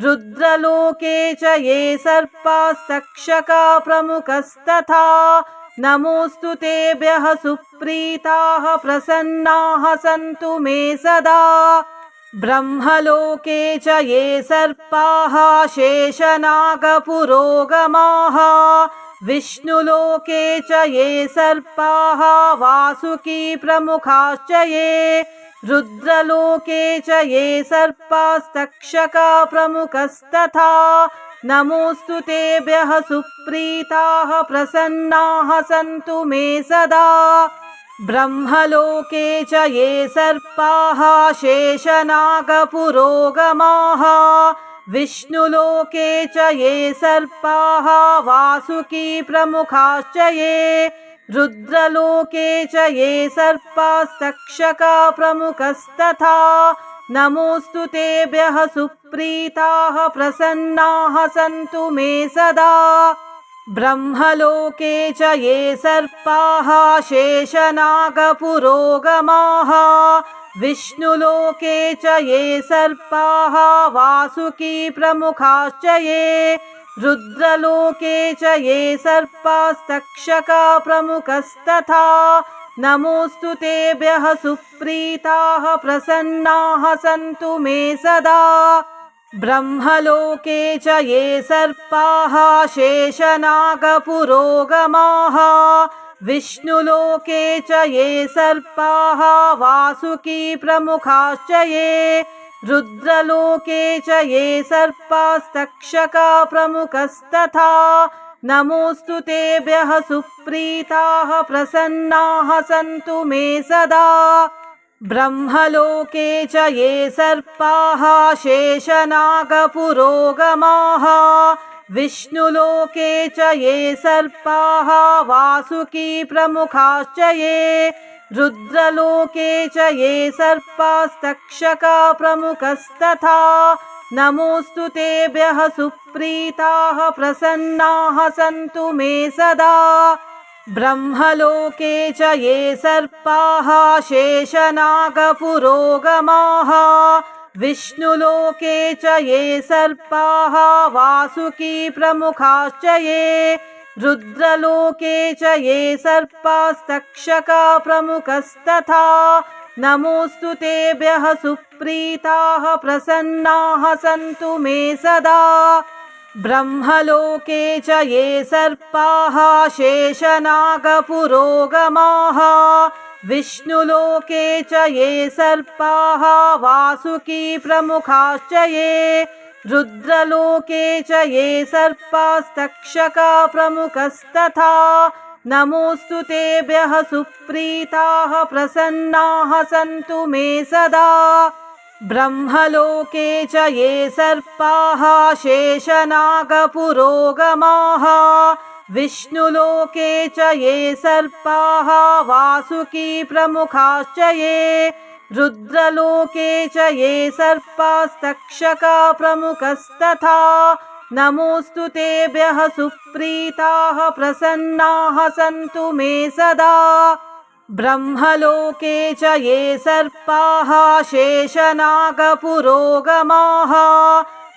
रुद्रलोके च ये सर्पास्तक्षका प्रमुखस्तथा नमोऽस्तु तेभ्यः सुप्रीताः प्रसन्नाः सन्तु मे सदा। ब्रह्मलोके च ये सर्पाः शेषनागपुरोगमाः विष्णुलोके च ये सर्पाः वासुकी प्रमुखाश्च ये रुद्रलोके च ये सर्पास्तक्षका प्रमुखस्तथा नमोऽस्तु तेभ्यः सुप्रीताः प्रसन्नाः सन्तु मे सदा। ब्रह्मलोके च ये सर्पाः शेषनागपुरोगमाः विष्णुलोके च ये सर्पाः वासुकी प्रमुखाश्च ये रुद्रलोके च ये सर्पास्तक्षका प्रमुखस्तथा नमोऽस्तु तेभ्यः सुप्रीताः प्रसन्नाः सन्तु मे सदा। ब्रह्मलोके च ये सर्पाः शेषनागपुरोगमाः विष्णुलोके च ये सर्पाः वासुकी प्रमुखाश्च ये रुद्रलोके च ये सर्पास्तक्षका प्रमुखस्तथा नमोऽस्तु तेभ्यः सुप्रीताः प्रसन्नाः सन्तु मे सदा। ब्रह्मलोके च ये सर्पाः शेषनागपुरोगमाः विष्णुलोके च ये सर्पाः वासुकी प्रमुखाश्च ये रुद्रलोके च ये सर्पास्तक्षका प्रमुखस्तथा नमोऽस्तु तेभ्यः सुप्रीताः प्रसन्नाः सन्तु मे सदा। ब्रह्मलोके च ये सर्पाः शेषनागपुरोगमाः विष्णुलोके च ये सर्पाः वासुकी प्रमुखाश्च ये रुद्रलोके च ये सर्पास्तक्षका प्रमुखस्तथा नमोऽस्तु तेभ्यः सुप्रीताः प्रसन्नाः सन्तु मे सदा। ब्रह्मलोके च ये सर्पाः शेषनागपुरोगमाः विष्णुलोके च ये सर्पाः वासुकी प्रमुखाश्च ये रुद्रलोके च ये सर्पास्तक्षका प्रमुखस्तथा नमोऽस्तु तेभ्यः सुप्रीताः प्रसन्नाः सन्तु मे सदा। ब्रह्मलोके च ये सर्पाः शेषनागपुरोगमाः विष्णुलोके च ये सर्पाः वासुकी प्रमुखाश्च ये रुद्रलोके च ये सर्पास्तक्षका प्रमुखस्तथा नमोऽस्तु तेभ्यः सुप्रीताः प्रसन्नाः सन्तु मे सदा। ब्रह्मलोके च ये सर्पाः शेषनागपुरोगमाः विष्णुलोके च ये सर्पाः वासुकी प्रमुखाश्च ये रुद्रलोके च ये सर्पास्तक्षका प्रमुखस्तथा नमोऽस्तु तेभ्यः सुप्रीताः प्रसन्नाः सन्तु मे सदा। ब्रह्मलोके च ये सर्पाः शेषनागपुरोगमाः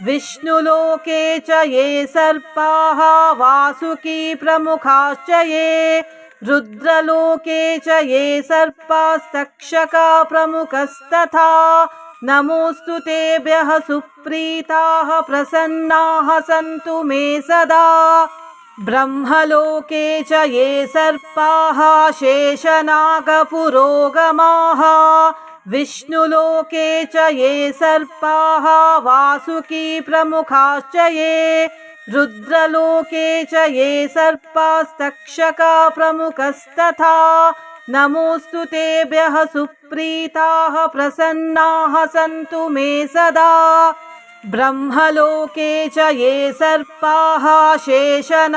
विष्णुलोके च ये सर्पाः वासुकी प्रमुखाश्च ये रुद्रलोके च ये सर्पास्तक्षका प्रमुखस्तथा नमोऽस्तु तेभ्यः सुप्रीताः प्रसन्नाः सन्तु मे सदा। ब्रह्मलोके च ये सर्पाः शेषनागपुरोगमाः विष्णुलोके च ये सर्पाः वासुकी प्रमुखाश्च ये रुद्रलोके च ये सर्पास्तक्षका प्रमुखस्तथा नमोऽस्तु तेभ्यः सुप्रीताः प्रसन्नाः सन्तु मे सदा। ब्रह्मलोके च ये सर्पाः शेषनागपुरोगमाः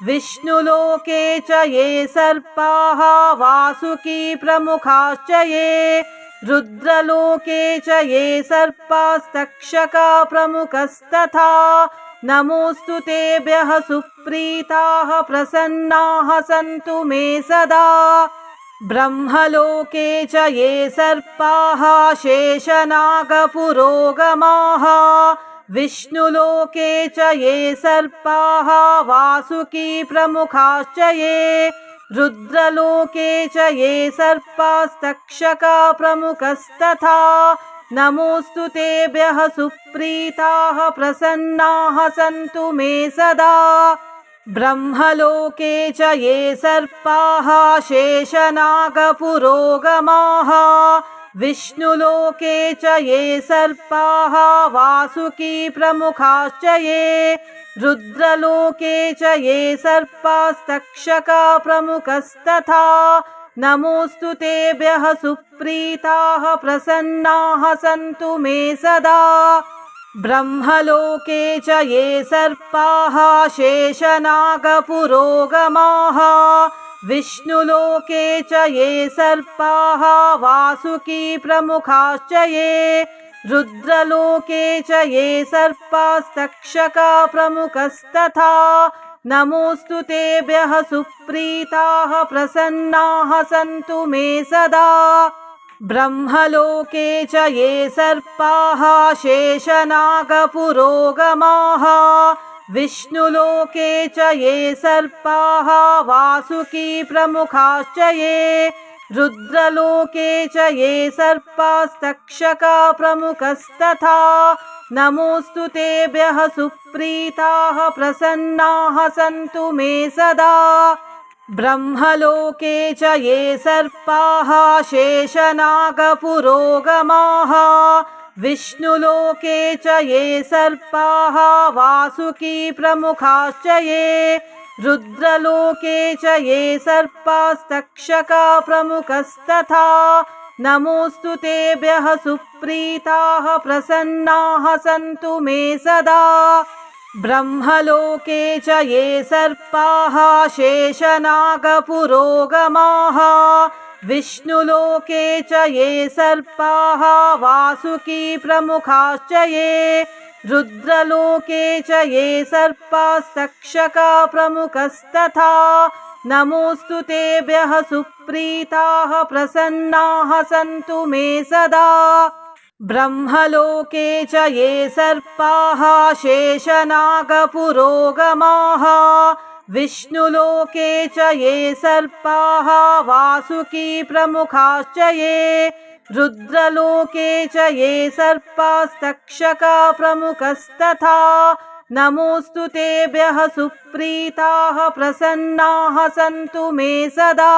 विष्णुलोके च ये सर्पाः वासुकी प्रमुखाश्च ये रुद्रलोके च ये सर्पास्तक्षका प्रमुखस्तथा नमोऽस्तु तेभ्यः सुप्रीताः प्रसन्नाः सन्तु मे सदा। ब्रह्मलोके च ये सर्पाः शेषनागपुरोगमाः विष्णुलोके च ये सर्पाः वासुकी प्रमुखाश्च ये रुद्रलोके च ये सर्पास्तक्षका प्रमुखस्तथा नमोऽस्तु तेभ्यः सुप्रीताः प्रसन्नाः सन्तु मे सदा। ब्रह्मलोके च ये सर्पाः शेषनागपुरोगमाः विष्णुलोके च ये सर्पाः वासुकी प्रमुखाश्च ये रुद्रलोके च ये सर्पास्तक्षका प्रमुखस्तथा नमोऽस्तु तेभ्यः सुप्रीताः प्रसन्नाः सन्तु मे सदा। ब्रह्मलोके च ये सर्पाः शेषनागपुरोगमाः विष्णुलोके च ये सर्पाः वासुकी प्रमुखाश्च ये रुद्रलोके च ये सर्पास्तक्षका प्रमुखस्तथा नमोऽस्तु तेभ्यः सुप्रीताः प्रसन्नाः सन्तु मे सदा। ब्रह्मलोके च ये सर्पाः शेषनागपुरोगमाः विष्णुलोके च ये सर्पाः वासुकी प्रमुखाश्च ये रुद्रलोके च ये सर्पास्तक्षका प्रमुखस्तथा नमोऽस्तु तेभ्यः सुप्रीताः प्रसन्नाः सन्तु मे सदा। ब्रह्मलोके च ये सर्पाः शेषनागपुरोगमाः विष्णुलोके च ये सर्पाः वासुकी प्रमुखाश्च ये रुद्रलोके च ये सर्पास्तक्षका प्रमुखस्तथा नमोऽस्तु तेभ्यः सुप्रीताः प्रसन्नाः सन्तु मे सदा। ब्रह्मलोके च ये सर्पाः शेषनागपुरोगमाः विष्णुलोके च ये सर्पाः वासुकी प्रमुखाश्च ये रुद्रलोके च ये सर्पास्तक्षका प्रमुखस्तथा नमोऽस्तु तेभ्यः सुप्रीताः प्रसन्नाः सन्तु मे सदा। ब्रह्मलोके च ये सर्पाः शेषनागपुरोगमाः विष्णुलोके च ये सर्पाः वासुकी प्रमुखाश्च ये रुद्रलोके च ये सर्पास्तक्षका प्रमुखस्तथा नमोऽस्तु तेभ्यः सुप्रीताः प्रसन्नाः सन्तु मे सदा।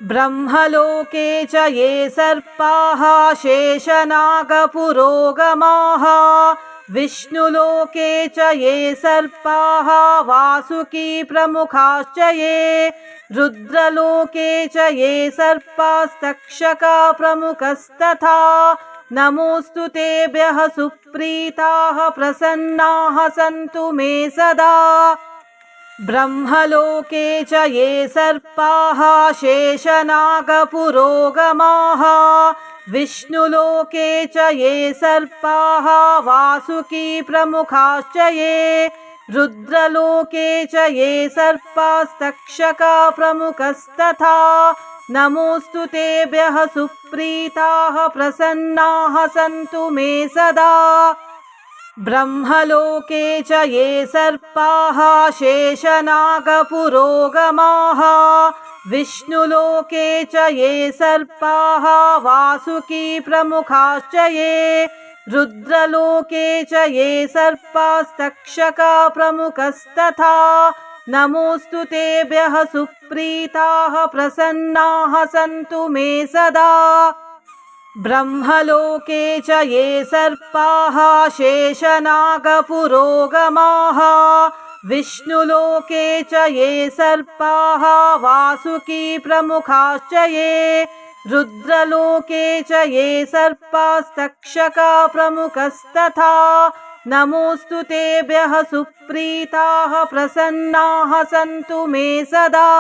ब्रह्मलोके च ये सर्पाः शेषनागपुरोगमाः विष्णुलोके च ये सर्पाः वासुकी प्रमुखाश्च ये रुद्रलोके च ये सर्पास्तक्षका प्रमुखस्तथा नमोऽस्तु तेभ्यः सुप्रीताः प्रसन्नाः सन्तु मे सदा। ब्रह्मलोके च ये सर्पाः शेषनागपुरोगमाः विष्णुलोके च ये सर्पाः वासुकी प्रमुखाश्च ये रुद्रलोके च ये सर्पास्तक्षका प्रमुखस्तथा नमोऽस्तु तेभ्यः सुप्रीताः प्रसन्नाः सन्तु मे सदा। ब्रह्मलोके च ये सर्पाः शेषनागपुरोगमाः विष्णुलोके च ये सर्पाः वासुकी प्रमुखाश्च ये रुद्रलोके च ये सर्पास्तक्षका प्रमुखस्तथा नमोऽस्तु तेभ्यः सुप्रीताः प्रसन्नाः सन्तु मे सदा। ब्रह्मलोके च ये सर्पाः शेषनागपुरोगमाः विष्णुलोके च ये सर्पाः वासुकी प्रमुखाश्च ये रुद्रलोके च ये सर्पास्तक्षका प्रमुखस्तथा नमोऽस्तु तेभ्यः सुप्रीताः प्रसन्नाः सन्तु मे सदा।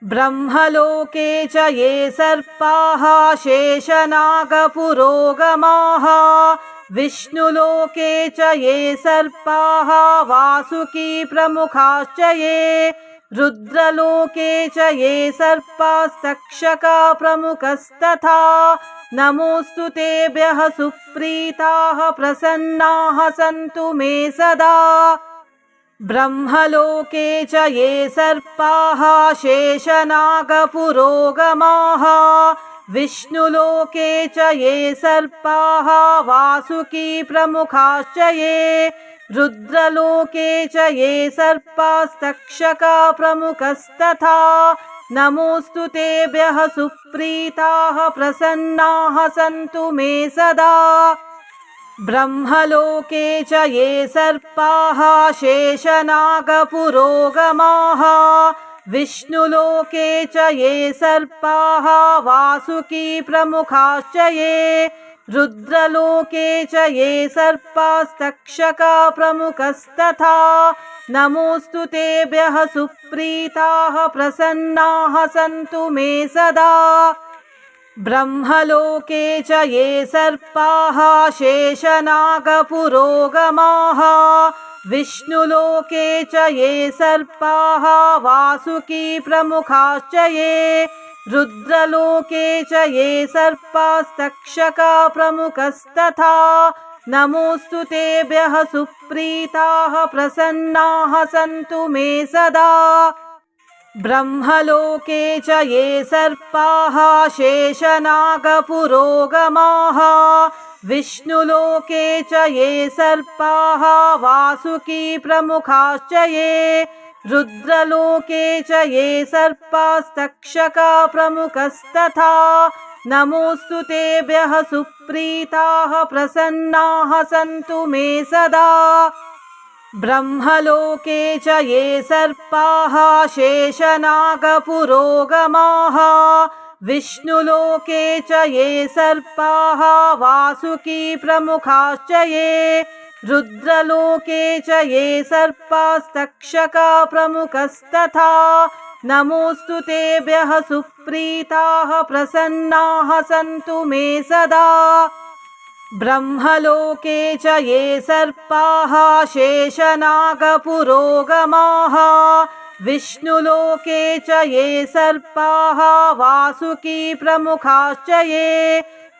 ब्रह्मलोके च ये सर्पाः शेषनागपुरोगमाः विष्णुलोके च ये सर्पाः वासुकी प्रमुखाश्च ये रुद्रलोके च ये सर्पास्तक्षका प्रमुखस्तथा नमोऽस्तु तेभ्यः सुप्रीताः प्रसन्नाः सन्तु मे सदा। ब्रह्मलोके च ये सर्पाः शेषनागपुरोगमाः विष्णुलोके च ये सर्पाः वासुकी प्रमुखाश्च ये रुद्रलोके च ये सर्पास्तक्षका प्रमुखस्तथा नमोऽस्तु तेभ्यः सुप्रीताः प्रसन्नाः सन्तु मे सदा। ब्रह्मलोके च ये सर्पाः शेषनागपुरोगमाः विष्णुलोके च ये सर्पाः वासुकी प्रमुखाश्च ये रुद्रलोके च ये सर्पास्तक्षका प्रमुखस्तथा नमोऽस्तु तेभ्यः सुप्रीताः प्रसन्नाः सन्तु मे सदा। ब्रह्मलोके च ये सर्पाः शेषनागपुरोगमाः विष्णुलोके च ये सर्पाः वासुकी प्रमुखाश्च ये रुद्रलोके च ये सर्पास्तक्षका प्रमुखस्तथा नमोऽस्तु तेभ्यः सुप्रीताः प्रसन्नाः सन्तु मे सदा। ब्रह्मलोके च ये सर्पाः शेषनागपुरोगमाः विष्णुलोके च ये सर्पाः वासुकी प्रमुखाश्च ये रुद्रलोके च ये सर्पास्तक्षका प्रमुखस्तथा नमोऽस्तु तेभ्यः सुप्रीताः प्रसन्नाः सन्तु मे सदा। ब्रह्मलोके च ये सर्पाः शेषनागपुरोगमाः विष्णुलोके च ये सर्पाः वासुकी प्रमुखाश्च ये रुद्रलोके च ये सर्पास्तक्षका प्रमुखस्तथा नमोऽस्तु तेभ्यः सुप्रीताः प्रसन्नाः सन्तु मे सदा। ब्रह्मलोके च ये सर्पाः शेषनागपुरोगमाः विष्णुलोके च ये सर्पाः वासुकी प्रमुखाश्च ये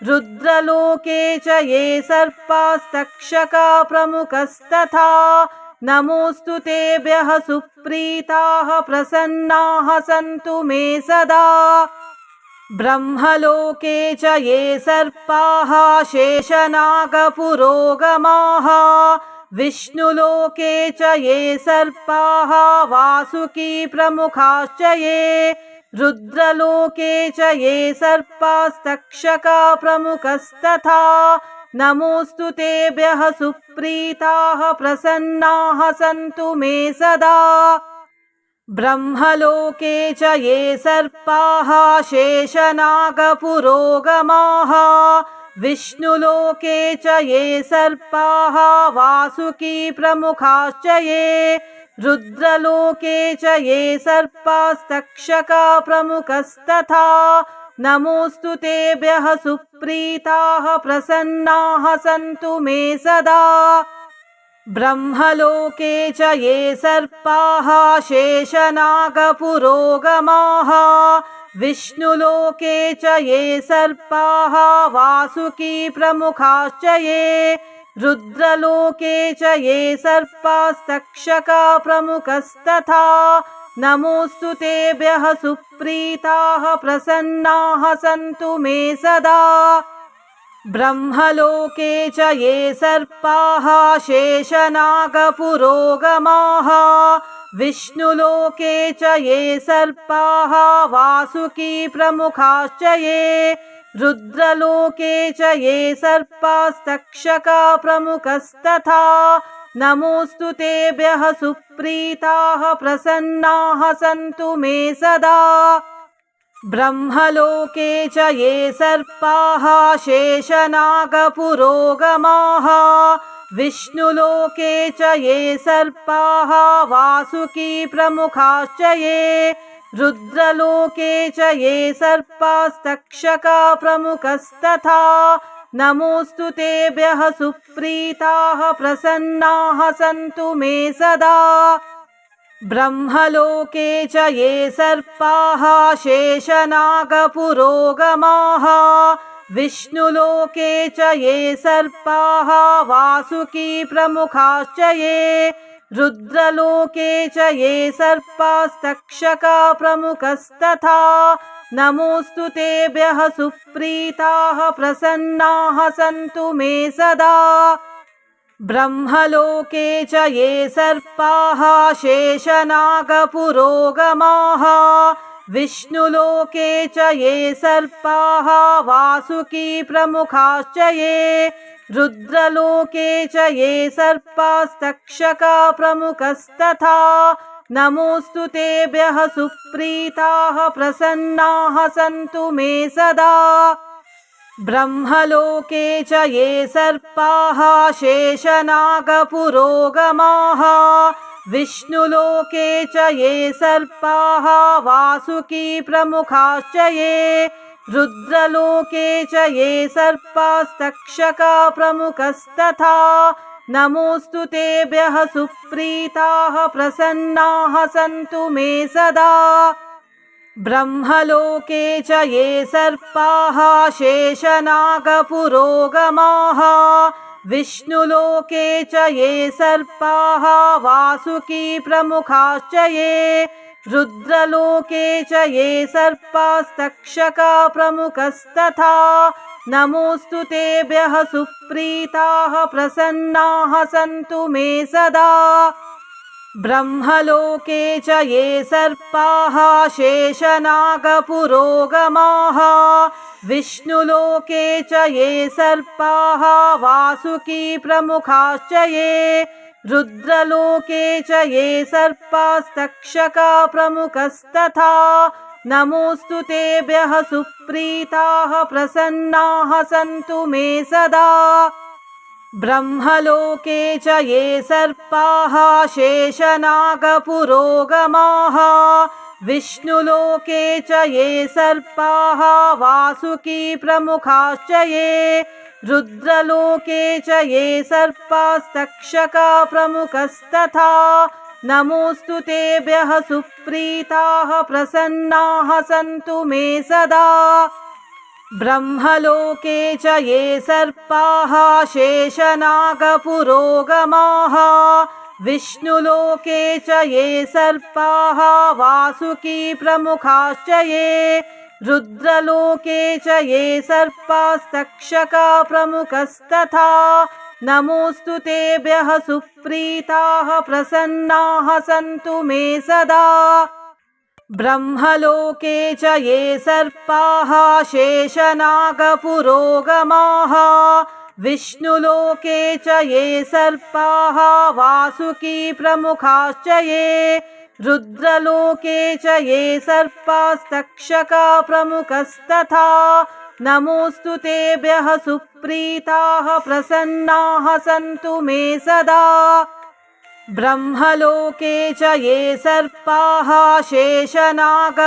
रुद्रलोके च ये सर्पास्तक्षका प्रमुखस्तथा नमोऽस्तु तेभ्यः सुप्रीताः प्रसन्नाः सन्तु मे सदा। ब्रह्मलोके च ये सर्पाः शेषनागपुरोगमाः विष्णुलोके च ये सर्पाः वासुकी प्रमुखाश्च ये रुद्रलोके च ये सर्पास्तक्षका प्रमुखस्तथा नमोऽस्तु तेभ्यः सुप्रीताः प्रसन्नाः सन्तु मे सदा। ब्रह्मलोके च ये सर्पाः शेषनागपुरोगमाः विष्णुलोके च ये सर्पाः वासुकी प्रमुखाश्च ये रुद्रलोके च ये सर्पास्तक्षका प्रमुखस्तथा नमोऽस्तु तेभ्यः सुप्रीताः प्रसन्नाः सन्तु मे सदा। ब्रह्मलोके च ये सर्पाः शेषनागपुरोगमाः विष्णुलोके च ये सर्पाः वासुकी प्रमुखाश्च ये रुद्रलोके च ये सर्पास्तक्षका प्रमुखस्तथा नमोऽस्तु तेभ्यः सुप्रीताः प्रसन्नाः सन्तु मे सदा। ब्रह्मलोके च ये सर्पाः शेषनागपुरोगमाः विष्णुलोके च ये सर्पाः वासुकी प्रमुखाश्च ये रुद्रलोके च ये सर्पास्तक्षका प्रमुखस्तथा नमोऽस्तु तेभ्यः सुप्रीताः प्रसन्नाः सन्तु मे सदा। ब्रह्मलोके च ये सर्पाः शेषनागपुरोगमाः विष्णुलोके च ये सर्पाः वासुकी प्रमुखाश्च ये रुद्रलोके च ये सर्पास्तक्षका प्रमुखस्तथा नमोऽस्तु तेभ्यः सुप्रीताः प्रसन्नाः सन्तु मे सदा। ब्रह्मलोके च ये सर्पाः शेषनागपुरोगमाः विष्णुलोके च ये सर्पाः वासुकी प्रमुखाश्च ये रुद्रलोके च ये सर्पास्तक्षका प्रमुखस्तथा नमोऽस्तु तेभ्यः सुप्रीताः प्रसन्नाः सन्तु मे सदा। ब्रह्मलोके च ये सर्पाः शेषनागपुरोगमाः विष्णुलोके च ये सर्पाः वासुकी प्रमुखाश्च ये रुद्रलोके च ये सर्पास्तक्षका प्रमुखस्तथा नमोऽस्तु तेभ्यः सुप्रीताः प्रसन्नाः सन्तु मे सदा। ब्रह्मलोके च ये सर्पाः शेषनागपुरोगमाः विष्णुलोके च ये सर्पाः वासुकी प्रमुखाश्च ये रुद्रलोके च ये सर्पास्तक्षका प्रमुखस्तथा नमोऽस्तु तेभ्यः सुप्रीताः प्रसन्नाः सन्तु मे सदा। ब्रह्मलोके च ये सर्पाः शेषनागपुरोगमाः विष्णुलोके च ये सर्पाः वासुकी प्रमुखाश्च ये रुद्रलोके च ये सर्पास्तक्षका प्रमुखस्तथा नमोऽस्तु तेभ्यः सुप्रीताः प्रसन्नाः सन्तु मे सदा। ब्रह्मलोके च ये सर्पाः शेषनागपुरोगमाः विष्णुलोके च ये सर्पाः वासुकी प्रमुखाश्च ये रुद्रलोके च ये सर्पास्तक्षका प्रमुखस्तथा नमोऽस्तु तेभ्यः सुप्रीताः प्रसन्नाः सन्तु मे सदा। ब्रह्मलोके च ये सर्पाः शेषनागपुरोगमाः विष्णुलोके च ये सर्पाः वासुकी प्रमुखाश्च ये रुद्रलोके च ये सर्पास्तक्षका प्रमुखस्तथा नमोऽस्तु तेभ्यः सुप्रीताः प्रसन्नाः सन्तु मे सदा। ब्रह्मलोके च ये सर्पाः शेषनागपुरोगमाः विष्णुलोके च ये सर्पाः वासुकी प्रमुखाश्च ये रुद्रलोके च ये सर्पास्तक्षका प्रमुखस्तथा नमोऽस्तु तेभ्यः सुप्रीताः प्रसन्नाः सन्तु मे सदा। ब्रह्मलोके च ये सर्पाः शेषनागपुरोगमाः विष्णुलोके च ये सर्पाः वासुकी प्रमुखाश्च ये रुद्रलोके च ये सर्पास्तक्षका प्रमुखस्तथा नमोऽस्तु तेभ्यः सुप्रीताः प्रसन्नाः सन्तु मे सदा। ब्रह्मलोके च ये सर्पाः शेषनागपुरोगमाः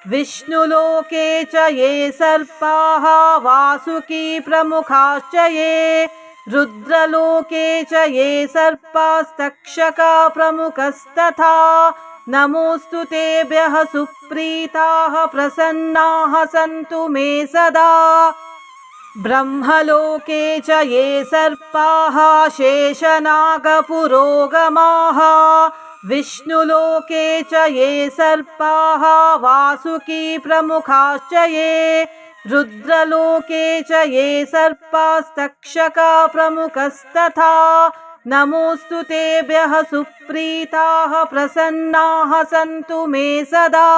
विष्णुलोके च ये सर्पाः वासुकी प्रमुखाश्च ये रुद्रलोके च ये सर्पास्तक्षका प्रमुखस्तथा नमोऽस्तु तेभ्यः सुप्रीताः प्रसन्नाः सन्तु मे सदा। ब्रह्मलोके च ये सर्पाः शेषनागपुरोगमाः विष्णुलोके च ये सर्पाः वासुकी प्रमुखाश्च ये रुद्रलोके च ये सर्पास्तक्षका प्रमुखस्तथा नमोऽस्तु तेभ्यः सुप्रीताः प्रसन्नाः सन्तु मे सदा।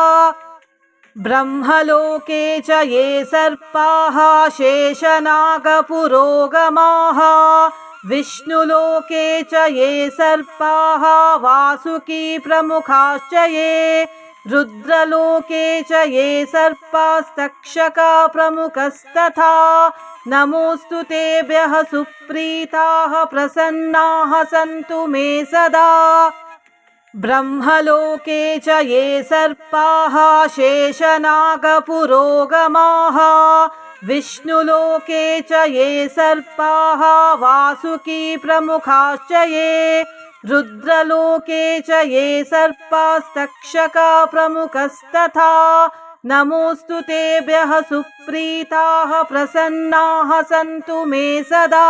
ब्रह्मलोके च ये सर्पाः शेषनागपुरोगमाः विष्णुलोके च ये सर्पाः वासुकी प्रमुखाश्च ये रुद्रलोके च ये सर्पास्तक्षका प्रमुखस्तथा नमोऽस्तु तेभ्यः सुप्रीताः प्रसन्नाः सन्तु मे सदा। ब्रह्मलोके च ये सर्पाः शेषनागपुरोगमाः विष्णुलोके च ये सर्पाः वासुकी प्रमुखाश्च ये रुद्रलोके च ये सर्पास्तक्षका प्रमुखस्तथा नमोऽस्तु तेभ्यः सुप्रीताः प्रसन्नाः सन्तु मे सदा।